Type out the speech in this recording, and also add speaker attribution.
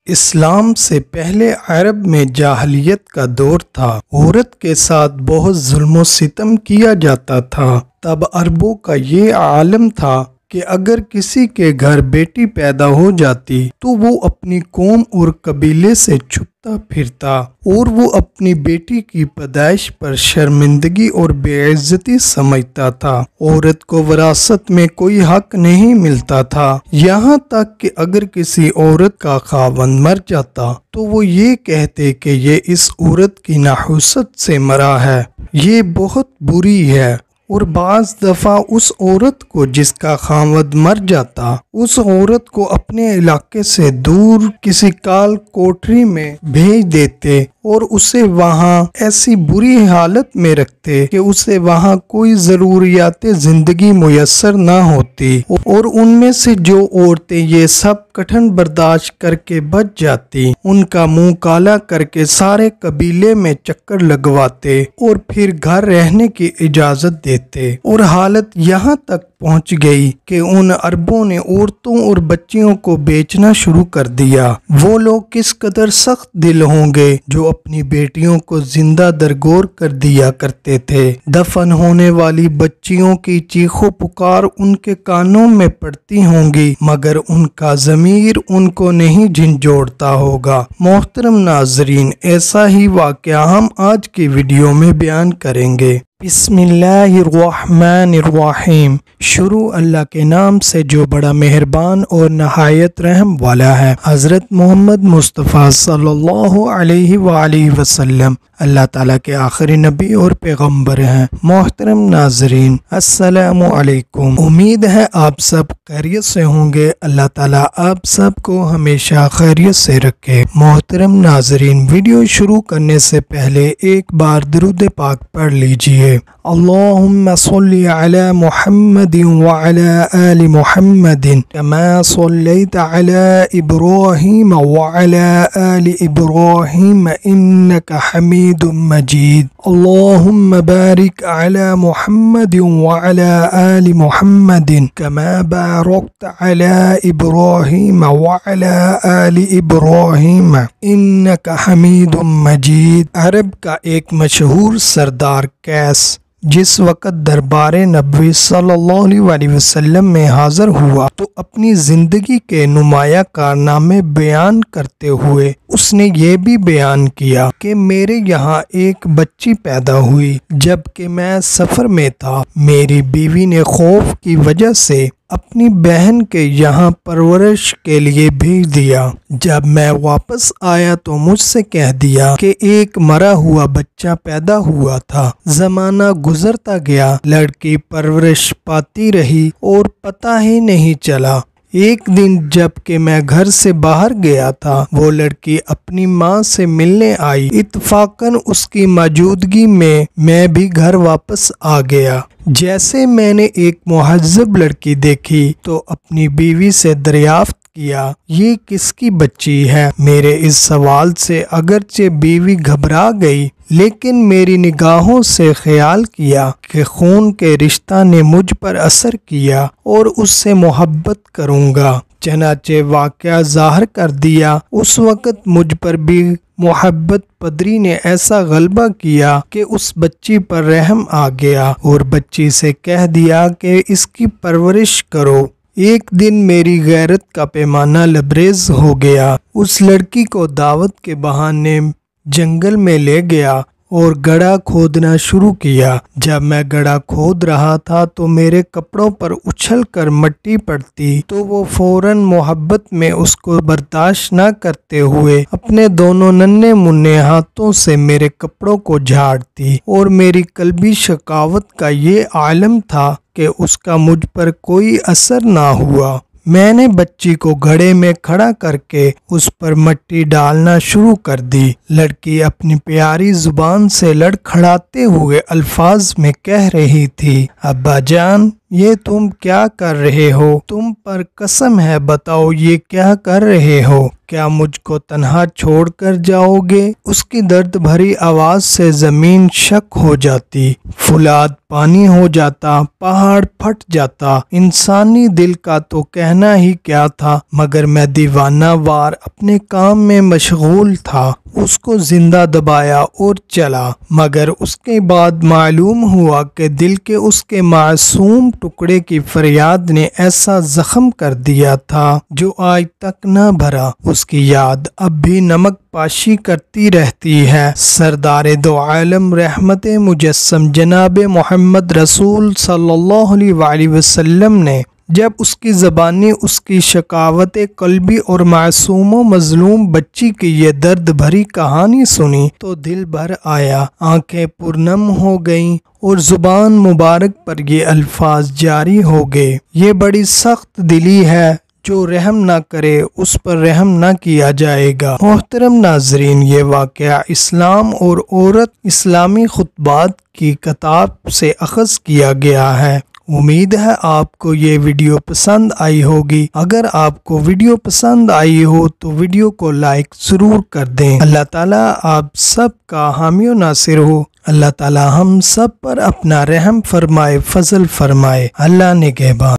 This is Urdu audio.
Speaker 1: اسلام سے پہلے عرب میں جاہلیت کا دور تھا۔ عورت کے ساتھ بہت ظلم و ستم کیا جاتا تھا۔ تب عربوں کا یہ عالم تھا کہ اگر کسی کے گھر بیٹی پیدا ہو جاتی تو وہ اپنی قوم اور قبیلے سے چھپتا پھرتا اور وہ اپنی بیٹی کی پیدائش پر شرمندگی اور بے عزتی سمجھتا تھا۔ عورت کو وراثت میں کوئی حق نہیں ملتا تھا، یہاں تک کہ اگر کسی عورت کا خاوند مر جاتا تو وہ یہ کہتے کہ یہ اس عورت کی نحوست سے مرا ہے، یہ بہت بری ہے۔ اور بعض دفعہ اس عورت کو جس کا خاوند مر جاتا، اس عورت کو اپنے علاقے سے دور کسی کال کوٹری میں بھیج دیتے اور اسے وہاں ایسی بری حالت میں رکھتے کہ اسے وہاں کوئی ضروریات زندگی میسر نہ ہوتی، اور ان میں سے جو عورتیں یہ سب کٹھن برداشت کر کے بچ جاتی، ان کا منہ کالا کر کے سارے قبیلے میں چکر لگواتے اور پھر گھر رہنے کی اجازت دیتے۔ اور حالت یہاں تک پہنچ گئی کہ ان عربوں نے عورتوں اور بچیوں کو بیچنا شروع کر دیا۔ وہ لوگ کس قدر سخت دل ہوں گے جو اپنی بیٹیوں کو زندہ درگور کر دیا کرتے تھے۔ دفن ہونے والی بچیوں کی چیخ و پکار ان کے کانوں میں پڑتی ہوں گی، مگر ان کا ضمیر ان کو نہیں جھنجھوڑتا ہوگا۔ محترم ناظرین، ایسا ہی واقعہ ہم آج کی ویڈیو میں بیان کریں گے۔ بسم اللہ الرحمن الرحیم۔ شروع اللہ کے نام سے جو بڑا مہربان اور نہایت رحم والا ہے۔ حضرت محمد مصطفیٰ صلی اللہ علیہ وآلہ وسلم اللہ تعالیٰ کے آخری نبی اور پیغمبر ہیں۔ محترم ناظرین، السلام علیکم۔ امید ہے آپ سب خیریت سے ہوں گے۔ اللہ تعالیٰ آپ سب کو ہمیشہ خیریت سے رکھے۔ محترم ناظرین، ویڈیو شروع کرنے سے پہلے ایک بار درود پاک پڑھ لیجئے۔ اللہم صلی علی محمد وعلی آل محمد کما صلیت علی ابراہیم وعلی آل ابراہیم انک حمید مجید۔ اللہم بارک علی محمد وعلی آل محمد کما بارکت علی ابراہیم وعلی آل ابراہیم انک حمید مجید۔ عرب کا ایک مشہور سردار قیس جس وقت دربار نبوی صلی اللہ علیہ وسلم میں حاضر ہوا تو اپنی زندگی کے نمایاں کارنامے بیان کرتے ہوئے اس نے یہ بھی بیان کیا کہ میرے یہاں ایک بچی پیدا ہوئی جبکہ میں سفر میں تھا۔ میری بیوی نے خوف کی وجہ سے اپنی بہن کے یہاں پرورش کے لیے بھیج دیا۔ جب میں واپس آیا تو مجھ سے کہہ دیا کہ ایک مرا ہوا بچہ پیدا ہوا تھا۔ زمانہ گزرتا گیا، لڑکی پرورش پاتی رہی اور پتہ ہی نہیں چلا۔ ایک دن جب کہ میں گھر سے باہر گیا تھا، وہ لڑکی اپنی ماں سے ملنے آئی۔ اتفاقاً اس کی موجودگی میں بھی گھر واپس آ گیا۔ جیسے میں نے ایک مہذب لڑکی دیکھی تو اپنی بیوی سے دریافت کیا، یہ کس کی بچی ہے؟ میرے اس سوال سے اگرچہ بیوی گھبرا گئی، لیکن میری نگاہوں سے خیال کیا کہ خون کے رشتہ نے مجھ پر اثر کیا اور اس سے محبت کروں گا۔ چنانچہ واقعہ ظاہر کر دیا، اس وقت مجھ پر بھی محبت پدری نے ایسا غلبہ کیا کہ اس بچی پر رحم آ گیا اور بچی سے کہہ دیا کہ اس کی پرورش کرو۔ ایک دن میری غیرت کا پیمانہ لبریز ہو گیا۔ اس لڑکی کو دعوت کے بہانے جنگل میں لے گیا اور گڑھا کھودنا شروع کیا۔ جب میں گڑھا کھود رہا تھا تو میرے کپڑوں پر اچھل کر مٹی پڑتی تو وہ فوراً محبت میں اس کو برداشت نہ کرتے ہوئے اپنے دونوں ننھے منھے ہاتھوں سے میرے کپڑوں کو جھاڑتی، اور میری قلبی شقاوت کا یہ عالم تھا کہ اس کا مجھ پر کوئی اثر نہ ہوا۔ میں نے بچی کو گھڑے میں کھڑا کر کے اس پر مٹی ڈالنا شروع کر دی۔ لڑکی اپنی پیاری زبان سے لڑکھڑاتے ہوئے الفاظ میں کہہ رہی تھی، ابا جان، یہ تم کیا کر رہے ہو؟ تم پر قسم ہے، بتاؤ یہ کیا کر رہے ہو؟ کیا مجھ کو تنہا چھوڑ کر جاؤ گے؟ اس کی درد بھری آواز سے زمین شک ہو جاتی، فولاد پانی ہو جاتا، پہاڑ پھٹ جاتا۔ انسانی دل کا تو کہنا ہی کیا تھا، مگر میں دیوانہ وار اپنے کام میں مشغول تھا۔ اس کو زندہ دبایا اور چلا، مگر اس کے بعد معلوم ہوا کہ دل کے اس کے معصوم ٹکڑے کی فریاد نے ایسا زخم کر دیا تھا جو آج تک نہ بھرا۔ اس کی یاد اب بھی نمک پاشی کرتی رہتی ہے۔ سردار دو عالم رحمت مجسم جناب محمد رسول صلی اللہ علیہ وآلہ وسلم نے جب اس کی زبانی اس کی شکاوت قلبی اور معصوم و مظلوم بچی کی یہ درد بھری کہانی سنی تو دل بھر آیا، آنکھیں پرنم ہو گئیں اور زبان مبارک پر یہ الفاظ جاری ہو گئے، یہ بڑی سخت دلی ہے، جو رحم نہ کرے اس پر رحم نہ کیا جائے گا۔ محترم ناظرین، یہ واقعہ اسلام اور عورت اسلامی خطبات کی کتاب سے اخذ کیا گیا ہے۔ امید ہے آپ کو یہ ویڈیو پسند آئی ہوگی۔ اگر آپ کو ویڈیو پسند آئی ہو تو ویڈیو کو لائک ضرور کر دیں۔ اللہ تعالیٰ آپ سب کا حامی و ناصر ہو۔ اللہ تعالیٰ ہم سب پر اپنا رحم فرمائے، فضل فرمائے۔ اللہ نگہبان۔